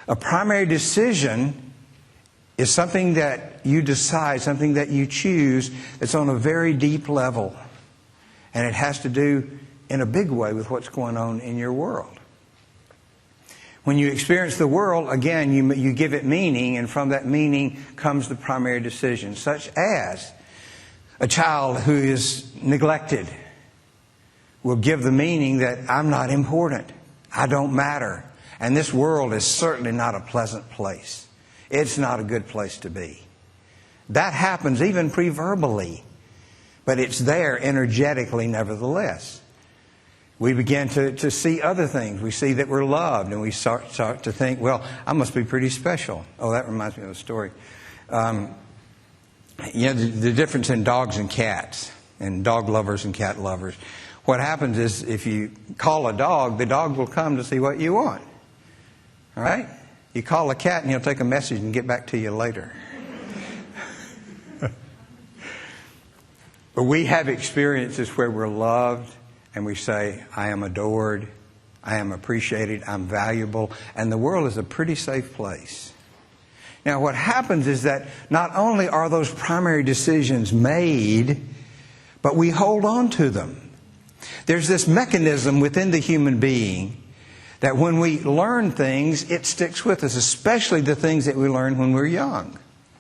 A primary decision is something that you decide, something that you choose that's on a very deep level. And it has to do in a big way with what's going on in your world. When you experience the world, again, you give it meaning, and from that meaning comes the primary decision, such as a child who is neglected will give the meaning that I'm not important, I don't matter, and this world is certainly not a pleasant place. It's not a good place to be. That happens even pre-verbally, but it's there energetically nevertheless. We begin to see other things. We see that we're loved, and we start to think, well, I must be pretty special. Oh, that reminds me of a story. The difference in dogs and cats, and dog lovers and cat lovers. What happens is if you call a dog, the dog will come to see what you want. All right? You call a cat, and he'll take a message and get back to you later. But we have experiences where we're loved, and we say, I am adored, I am appreciated, I'm valuable, and the world is a pretty safe place. Now, what happens is that not only are those primary decisions made, but we hold on to them. There's this mechanism within the human being that when we learn things, it sticks with us, especially the things that we learn when we're young.